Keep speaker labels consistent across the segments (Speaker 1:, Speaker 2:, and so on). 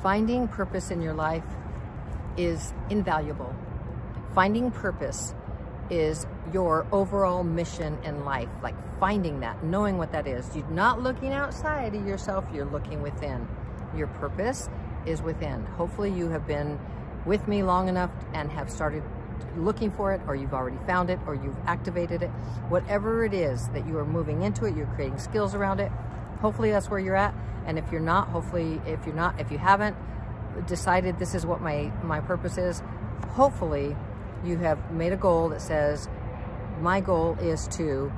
Speaker 1: Finding purpose in your life is invaluable. Finding purpose is your overall mission in life, like finding that, knowing what that is. You're not looking outside of yourself, you're looking within. Your purpose is within. Hopefully you have been with me long enough and have started looking for it, or you've already found it, or you've activated it. Whatever it is that you are moving into it, you're creating skills around it. Hopefully that's where you're at. And if you're not, hopefully, if you haven't decided this is what my purpose is, hopefully you have made a goal that says, my goal is to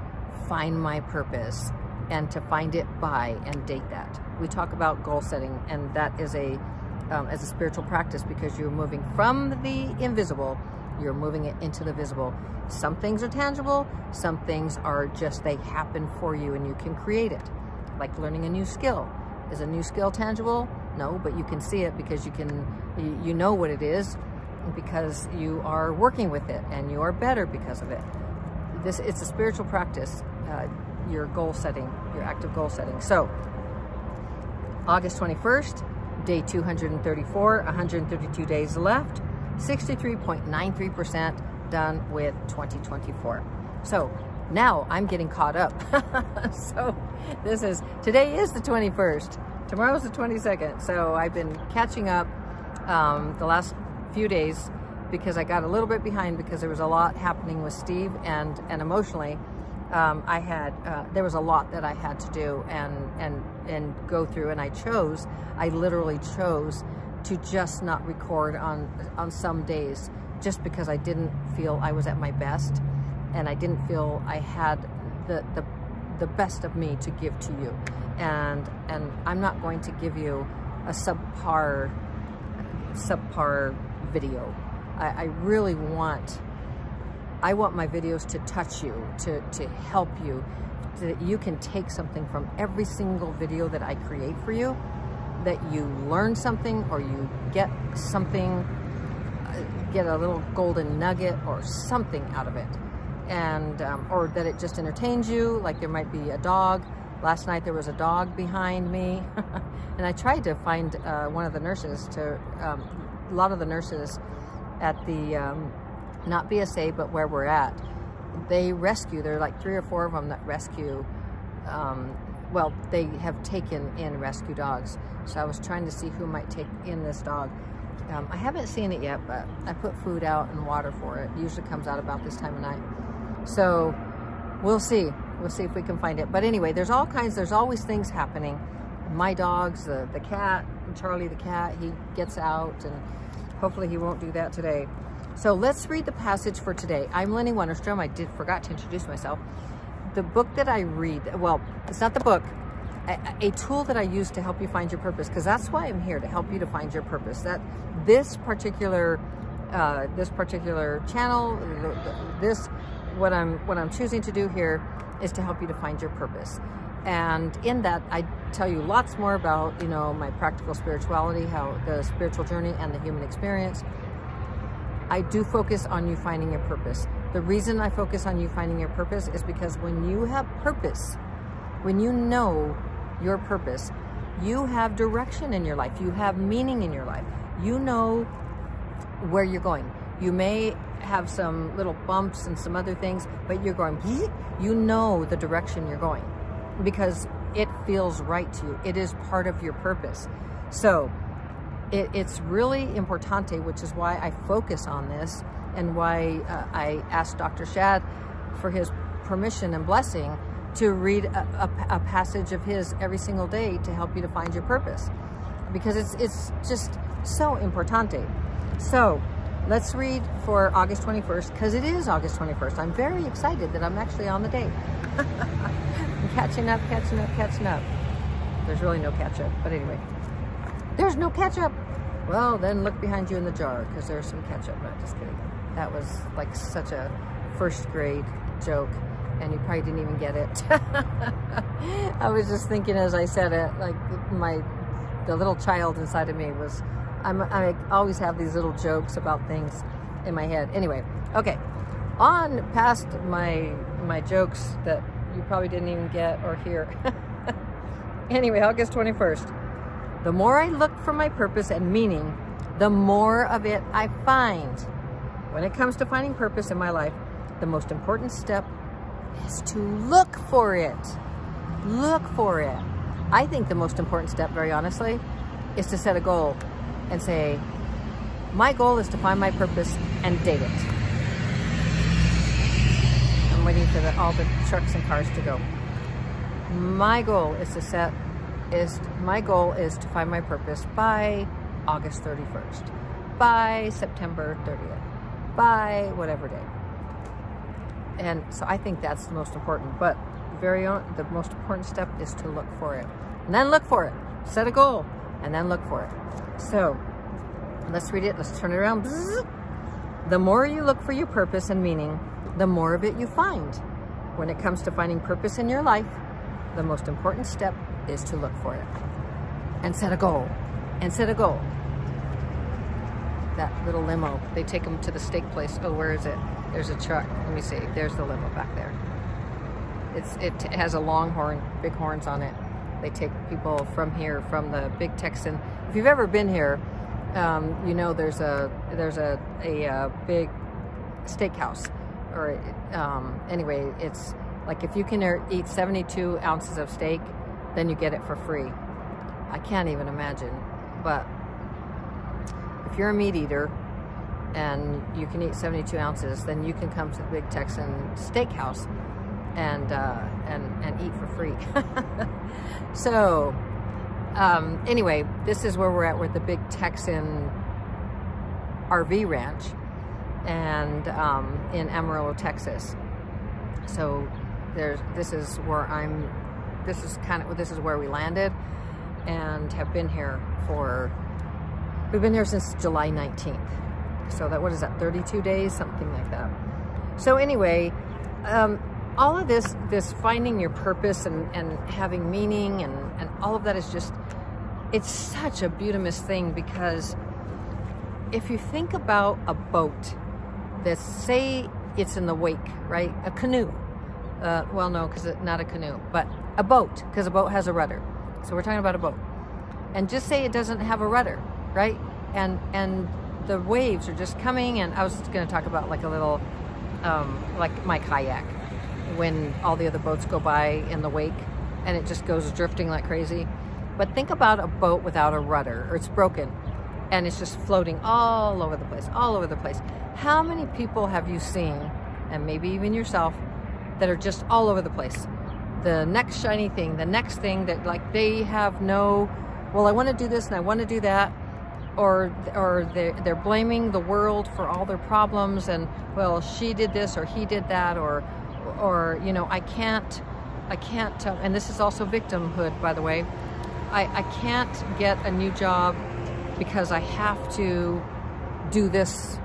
Speaker 1: find my purpose and to find it by and date that. We talk about goal setting, and that is as a spiritual practice, because you're moving from the invisible, you're moving it into the visible. Some things are tangible, some things are just, they happen for you and you can create it. Like learning a new skill. Is a new skill tangible? No, but you can see it because you know what it is, because you are working with it and you are better because of it. It's a spiritual practice, your goal setting, your active goal setting. So August 21st, day 234, 132 days left, 63.93% done with 2024. So now I'm getting caught up. So today is the 21st, tomorrow's the 22nd. So I've been catching up the last few days because I got a little bit behind because there was a lot happening with Steve, and emotionally there was a lot that I had to do and go through, and I literally chose to just not record on some days, just because I didn't feel I was at my best, and I didn't feel I had the best of me to give to you. And I'm not going to give you a subpar video. I really want my videos to touch you, to help you, so that you can take something from every single video that I create for you, that you learn something, or you get something, get a little golden nugget or something out of it. And or that it just entertains you. Like there might be a dog. Last night there was a dog behind me and I tried to find one of the nurses to, a lot of the nurses at the, not BSA, but where we're at, they rescue, there are like 3 or 4 of them that rescue, well, they have taken in rescue dogs. So I was trying to see who might take in this dog. I haven't seen it yet, but I put food out and water for it. It usually comes out about this time of night. So we'll see. We'll see if we can find it. But anyway, there's always things happening. My dogs, the cat, Charlie the cat, he gets out, and hopefully he won't do that today. So let's read the passage for today. I'm Lenny Wennerstrom. I forgot to introduce myself. The book that I read, well, it's not the book, a tool that I use to help you find your purpose, because that's why I'm here, to help you to find your purpose. That this particular channel, what I'm choosing to do here is to help you to find your purpose. And in that, I tell you lots more about, my practical spirituality, how the spiritual journey and the human experience. I do focus on you finding your purpose. The reason I focus on you finding your purpose is because when you have purpose, when you know your purpose, you have direction in your life. You have meaning in your life. You know where you're going. You may have some little bumps and some other things, but you're going, you know the direction you're going because it feels right to you. It is part of your purpose. So it's really importante, which is why I focus on this, and why I asked Dr. Shad for his permission and blessing to read a passage of his every single day to help you to find your purpose, because it's just so importante. So let's read for August 21st, because it is August 21st. I'm very excited that I'm actually on the date. I'm catching up. There's really no catch up, but anyway, there's no catch up. Well, then look behind you in the jar, because there's some catch up. No, just kidding. That was like such a first grade joke, and you probably didn't even get it. I was just thinking as I said it, like the little child inside of me was, I always have these little jokes about things in my head. Anyway, okay, on past my jokes that you probably didn't even get or hear. Anyway, August 21st. The more I look for my purpose and meaning, the more of it I find. When it comes to finding purpose in my life, the most important step is to look for it. Look for it. I think the most important step, very honestly, is to set a goal and say, my goal is to find my purpose and date it. I'm waiting for all the trucks and cars to go. My goal is to find my purpose by August 31st, by September 30th, by whatever day. And so I think that's the most important, but the most important step is to look for it. And then look for it. Set a goal and then look for it. So let's read it. Let's turn it around. The more you look for your purpose and meaning, the more of it you find. When it comes to finding purpose in your life, the most important step is to look for it and set a goal. And set a goal. That little limo, they take them to the steak place. Oh, where is it? There's a truck. Let me see. There's the limo back there. It has a long horn, big horns on it. They take people from here, from the big Texan. If you've ever been here, you know there's a big steakhouse. Or anyway, it's like if you can eat 72 ounces of steak, then you get it for free. I can't even imagine. But if you're a meat eater and you can eat 72 ounces, then you can come to the big Texan steakhouse and eat for free. So anyway, this is where we're at with the big Texan RV ranch and in Amarillo, Texas. So this is where we landed and have been here we've been here since July 19th. So what is that, 32 days, something like that. So anyway, all of this finding your purpose and having meaning and all of that is just, it's such a beautiful thing, because if you think about a boat that, say it's in the wake, right? A canoe. Well, no, because it's not a canoe, but a boat, because a boat has a rudder. So we're talking about a boat. And just say it doesn't have a rudder, right? And the waves are just coming, and I was going to talk about like a little, like my kayak, when all the other boats go by in the wake and it just goes drifting like crazy. But think about a boat without a rudder, or it's broken and it's just floating all over the place, all over the place. How many people have you seen, and maybe even yourself, that are just all over the place? The next shiny thing, the next thing that, like, they have no, well, I want to do this and I want to do that, or they're blaming the world for all their problems, and, well, she did this or he did that, or you know, I can't, and this is also victimhood, by the way. I can't get a new job because I have to do this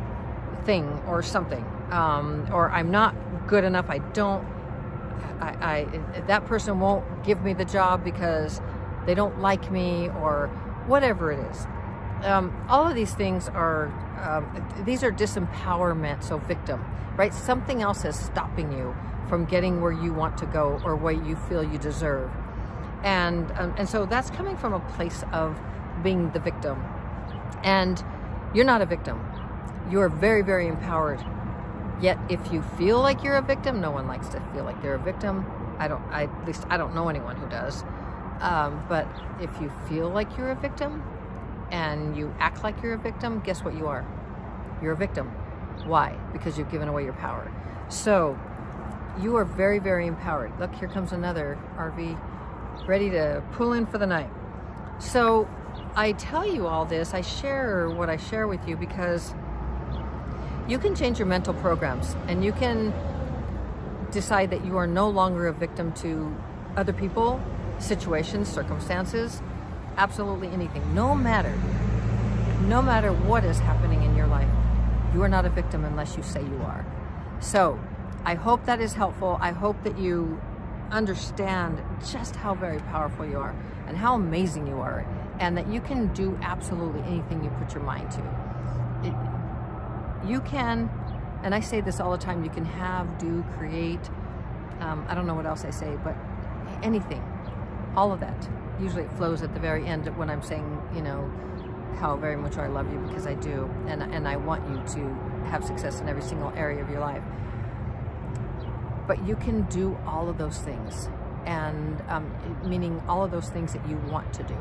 Speaker 1: thing or something, or I'm not good enough. That person won't give me the job because they don't like me, or whatever it is. All of these things are, these are disempowerment, so victim, right? Something else is stopping you from getting where you want to go or what you feel you deserve. And so that's coming from a place of being the victim. And you're not a victim. You are very, very empowered. Yet if you feel like you're a victim, no one likes to feel like they're a victim. At least I don't know anyone who does. But if you feel like you're a victim and you act like you're a victim, guess what you are? You're a victim. Why? Because you've given away your power. So you are very, very empowered. Look, here comes another RV ready to pull in for the night. So I tell you all this, I share what I share with you because you can change your mental programs, and you can decide that you are no longer a victim to other people, situations, circumstances, absolutely anything. No matter what is happening in your life, you are not a victim unless you say you are. So I hope that is helpful. I hope that you understand just how very powerful you are and how amazing you are, and that you can do absolutely anything you put your mind to. You can, and I say this all the time, you can have, do, create, I don't know what else I say, but anything. all of that. Usually it flows at the very end when I'm saying, you know, how very much I love you, because I do, and I want you to have success in every single area of your life. But you can do all of those things, and meaning all of those things that you want to do.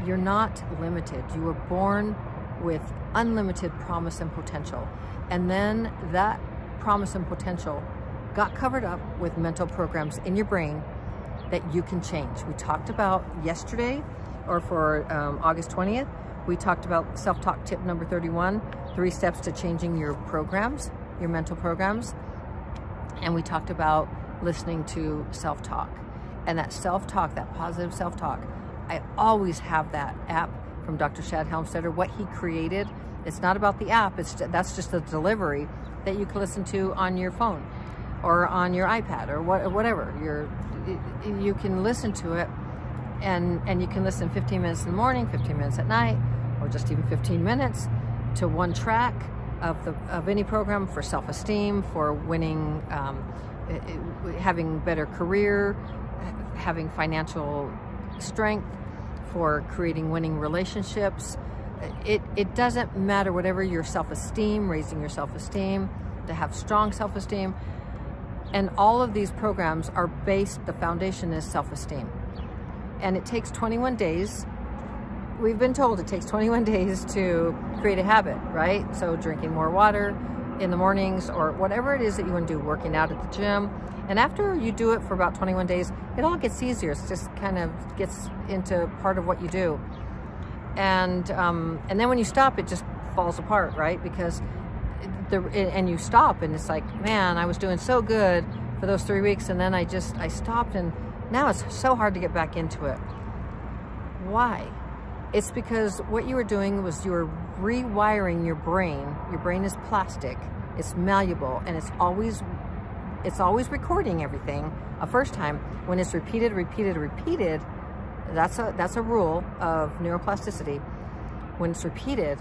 Speaker 1: You're not limited. You were born with unlimited promise and potential, and then that promise and potential got covered up with mental programs in your brain that you can change. We talked about yesterday, or for August 20th, we talked about self-talk tip number 31, 3 steps to changing your programs, your mental programs. And we talked about listening to self-talk. And that self-talk, that positive self-talk, I always have that app from Dr. Shad Helmstetter, what he created. It's not about the app, that's just the delivery that you can listen to on your phone or on your iPad or whatever. You can listen to it, and you can listen 15 minutes in the morning, 15 minutes at night, or just even 15 minutes to one track of any program for self-esteem, for winning, having better career, having financial strength, for creating winning relationships. It doesn't matter, whatever your self-esteem, raising your self-esteem, to have strong self-esteem. And all of these programs are based, the foundation is self-esteem. And it takes 21 days. We've been told it takes 21 days to create a habit, right? So drinking more water in the mornings, or whatever it is that you want to do, working out at the gym. And after you do it for about 21 days, it all gets easier. It just kind of gets into part of what you do. And then when you stop, it just falls apart, right? Because and you stop, and it's like, man, I was doing so good for those 3 weeks, and then I stopped, and now it's so hard to get back into it. Why? It's because what you were doing was you were rewiring your brain. Your brain is plastic, it's malleable, and it's always recording everything a first time. When it's repeated, that's a rule of neuroplasticity. When it's repeated,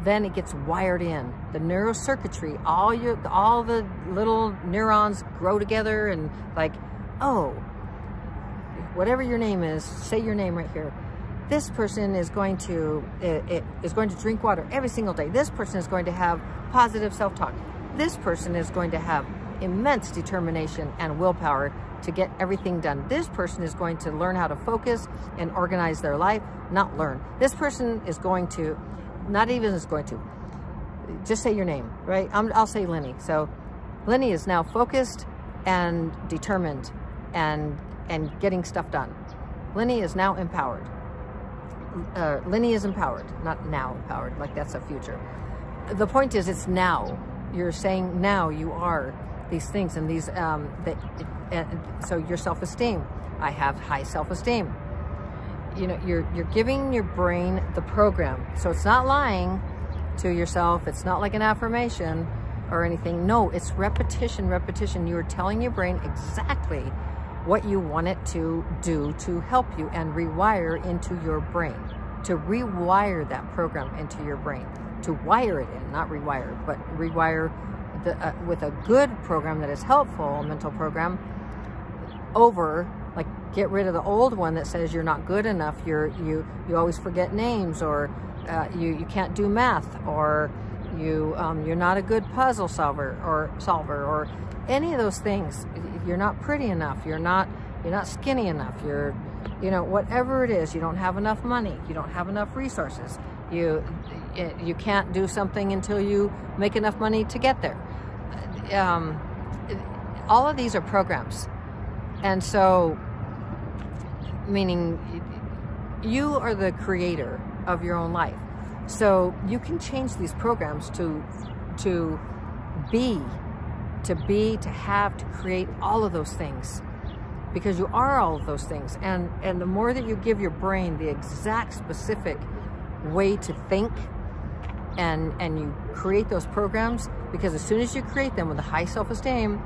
Speaker 1: then it gets wired in. The neurocircuitry, all the little neurons grow together, and like, oh, whatever your name is, say your name right here. This person is going to drink water every single day. This person is going to have positive self-talk. This person is going to have immense determination and willpower to get everything done. This person is going to learn how to focus and organize their life, not learn. This person is going to, not even is going to, just say your name, right? I'll say Lenny. So Lenny is now focused and determined and getting stuff done. Lenny is now empowered. Lenny is empowered, not now empowered, like that's a future. The point is, it's now. You're saying now you are these things, and these, so your self-esteem. I have high self-esteem. You know, you're giving your brain the program. So it's not lying to yourself. It's not like an affirmation or anything. No, it's repetition, repetition. You are telling your brain exactly what you want it to do to help you and rewire into your brain, to rewire that program into your brain, to wire it in, not rewire, but rewire with a good program that is helpful, a mental program, over, like, get rid of the old one that says you're not good enough, you always forget names, or you can't do math, or you're not a good puzzle solver, or any of those things. You're not pretty enough, you're not skinny enough, you know, whatever it is, you don't have enough money, you don't have enough resources, you can't do something until you make enough money to get there. All of these are programs. And so, meaning you are the creator of your own life. So you can change these programs to be, to have, to create all of those things, because you are all of those things. And the more that you give your brain the exact specific way to think, and you create those programs, because as soon as you create them with a high self-esteem,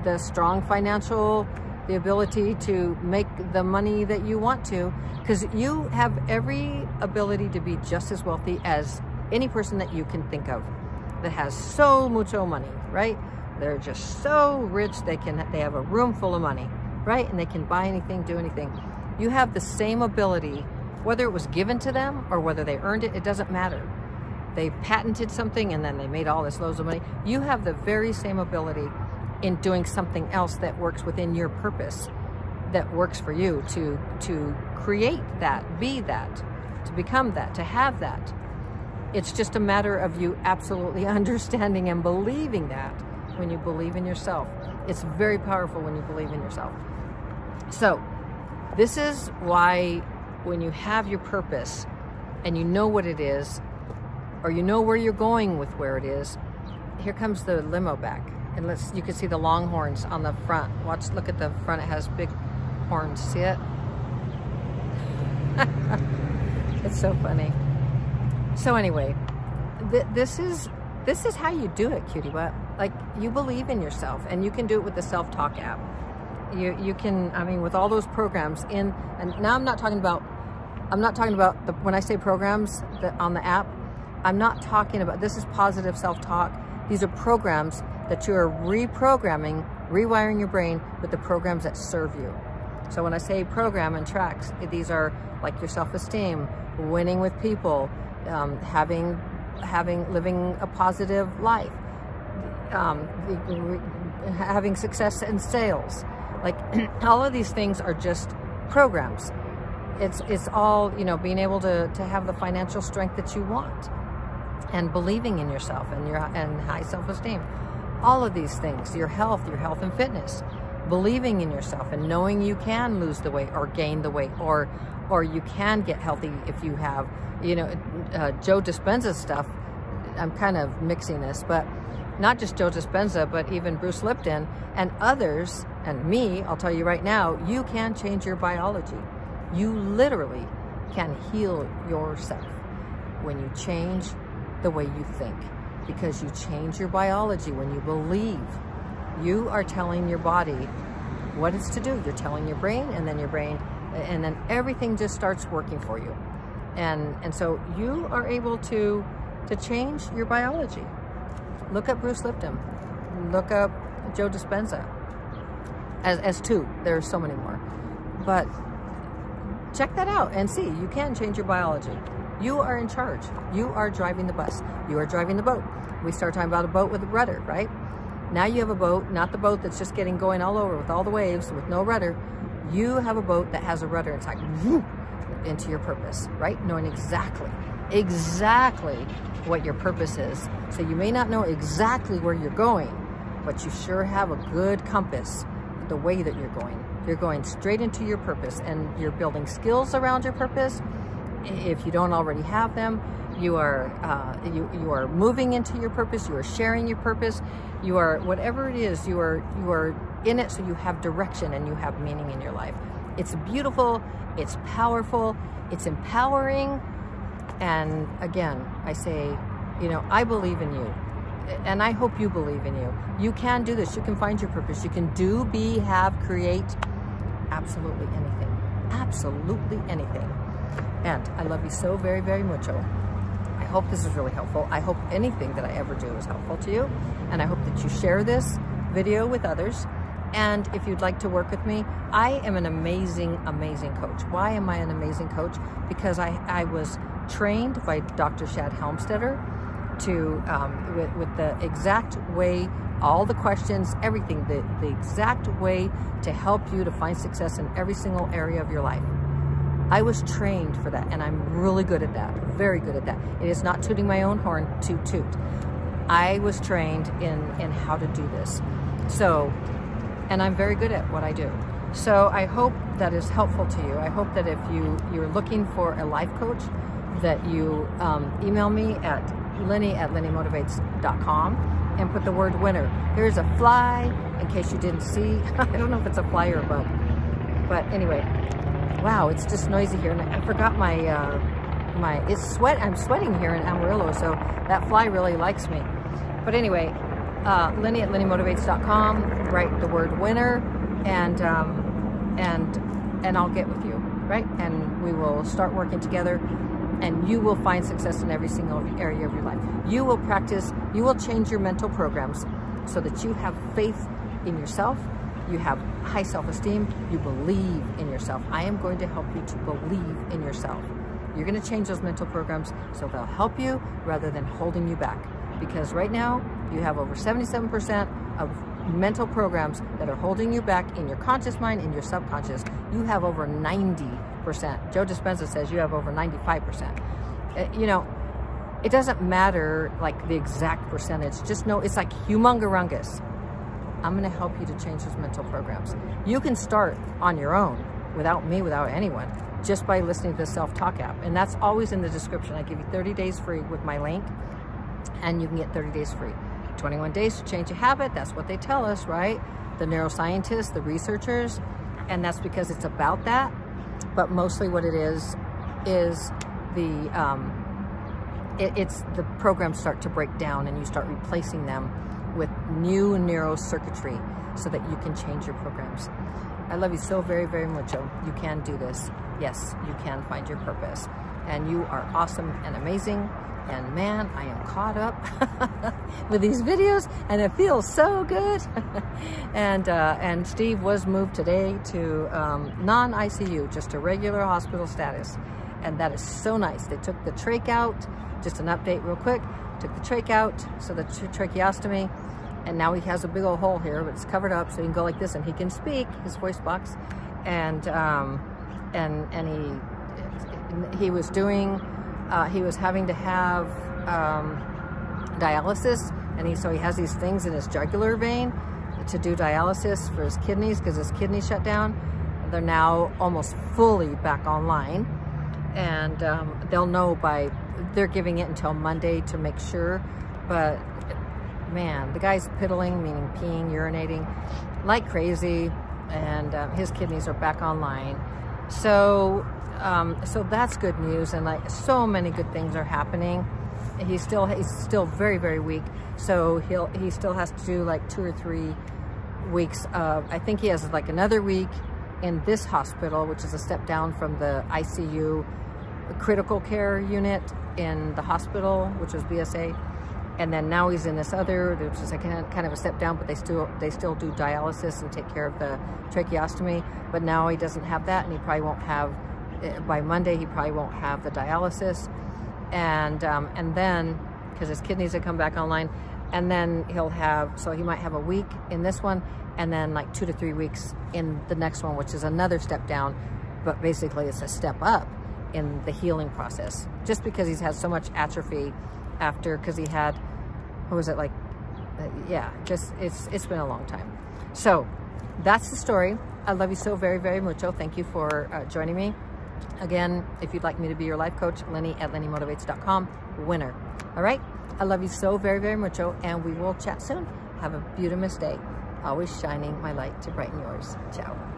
Speaker 1: the strong financial, the ability to make the money that you want to, because you have every ability to be just as wealthy as any person that you can think of that has so mucho money, right? They're just so rich, they have a room full of money, right? And they can buy anything, do anything. You have the same ability, whether it was given to them or whether they earned it, it doesn't matter. They patented something and then they made all this loads of money. You have the very same ability in doing something else that works within your purpose, that works for you, to create that, be that, to become that, to have that. It's just a matter of you absolutely understanding and believing that when you believe in yourself. It's very powerful when you believe in yourself. So this is why when you have your purpose and you know what it is, or you know where you're going with where it is, here comes the limo back. And you can see the long horns on the front. Look at the front, it has big horns, see it? It's so funny. So anyway, this is how you do it, cutie butt. Like, you believe in yourself, and you can do it with the self-talk app. You can, I mean, with all those programs and now I'm not talking about when I say programs on the app, I'm not talking about, this is positive self-talk. These are programs that you are reprogramming, rewiring your brain with the programs that serve you. So when I say program and tracks, these are like your self-esteem, winning with people, living a positive life, having success in sales. Like, all of these things are just programs. It's all, you know, being able to have the financial strength that you want, and believing in yourself and high self-esteem. All of these things, your health and fitness, believing in yourself and knowing you can lose the weight or gain the weight, or you can get healthy if you have, you know, Joe Dispenza's stuff. I'm kind of mixing this, but not just Joe Dispenza, but even Bruce Lipton and others, and me, I'll tell you right now, you can change your biology. You literally can heal yourself when you change the way you think, because you change your biology when you believe. You are telling your body what it's to do. You're telling your brain, and then everything just starts working for you. And so you are able to change your biology. Look up Bruce Lipton. Look up Joe Dispenza as two. There's so many more. But check that out and see. You can change your biology. You are in charge. You are driving the bus. You are driving the boat. We start talking about a boat with a rudder, right? Now you have a boat, not the boat that's just getting going all over with all the waves with no rudder. You have a boat that has a rudder inside, into your purpose, right? Knowing exactly what your purpose is. So you may not know exactly where you're going, but you sure have a good compass the way that you're going. You're going straight into your purpose, and you're building skills around your purpose. If you don't already have them, you are moving into your purpose. You are sharing your purpose. You are, whatever it is, you are in it, so you have direction and you have meaning in your life. It's beautiful. It's powerful. It's empowering. And again, I say, you know, I believe in you, and I hope you believe in you. You can do this. You can find your purpose. You can do, be, have, create absolutely anything. Absolutely anything. And I love you so very, very mucho. I hope this is really helpful. I hope anything that I ever do is helpful to you. And I hope that you share this video with others. And if you'd like to work with me, I am an amazing, amazing coach. Why am I an amazing coach? Because I was trained by Dr. Shad Helmstetter to, with the exact way, all the questions, everything, the exact way to help you to find success in every single area of your life. I was trained for that, and I'm really good at that, very good at that. It is not tooting my own horn to toot. I was trained in how to do this. So, and I'm very good at what I do. So I hope that is helpful to you. I hope that if you're looking for a life coach, that you email me at lenny@lennymotivates.com and put the word winner. There's a fly, in case you didn't see. I don't know if it's a fly or a bug. But anyway, wow, it's just noisy here. And I forgot I'm sweating here in Amarillo, so that fly really likes me. But anyway, lenny@lennymotivates.com, write the word winner, and I'll get with you, right? And we will start working together, and you will find success in every single area of your life. You will practice, you will change your mental programs so that you have faith in yourself you have high self-esteem, you believe in yourself. I am going to help you to believe in yourself. You're going to change those mental programs so they'll help you rather than holding you back. Because right now, you have over 77% of mental programs that are holding you back in your conscious mind, in your subconscious. You have over 90%. Joe Dispenza says you have over 95%. You know, it doesn't matter like the exact percentage. Just know it's like humongous. I'm going to help you to change those mental programs. You can start on your own without me, without anyone, just by listening to the self-talk app. And that's always in the description. I give you 30 days free with my link, and you can get 30 days free. 21 days to change a habit. That's what they tell us, right? The neuroscientists, the researchers, and that's because it's about that. But mostly what it is the programs start to break down and you start replacing them with new neurocircuitry so that you can change your programs. I love you so very, very much. You can do this. Yes, you can find your purpose. And you are awesome and amazing. And man, I am caught up with these videos and it feels so good. And Steve was moved today to non-ICU, just a regular hospital status. And that is so nice. They took the trach out, just an update real quick, took the trach out, so the tracheostomy, and now he has a big old hole here, but it's covered up so he can go like this and he can speak, his voice box. And he was doing, he was having to have dialysis, and so he has these things in his jugular vein to do dialysis for his kidneys because his kidneys shut down. They're now almost fully back online, and they'll know they're giving it until Monday to make sure. But man, the guy's piddling, meaning peeing, urinating like crazy, and his kidneys are back online. So that's good news, and like so many good things are happening. He's still very, very weak, so he still has to do like 2 or 3 weeks of, I think he has like another week in this hospital, which is a step down from the ICU critical care unit in the hospital, which was BSA. And then now he's in this other, which is like kind of a step down, but they still do dialysis and take care of the tracheostomy. But now he doesn't have that, and he probably won't have, by Monday, he probably won't have the dialysis. And then, because his kidneys have come back online, and then he'll have, so he might have a week in this one, and then like 2 to 3 weeks in the next one, which is another step down, but basically it's a step up in the healing process, just because he's had so much atrophy after, because he had, what was it, like, yeah, just, it's been a long time. So that's the story. I love you so very, very mucho. Thank you for joining me. Again, if you'd like me to be your life coach, Lenny@lennymotivates.com, winner. All right, I love you so very, very mucho, and we will chat soon. Have a beautiful day. Always shining my light to brighten yours. Ciao.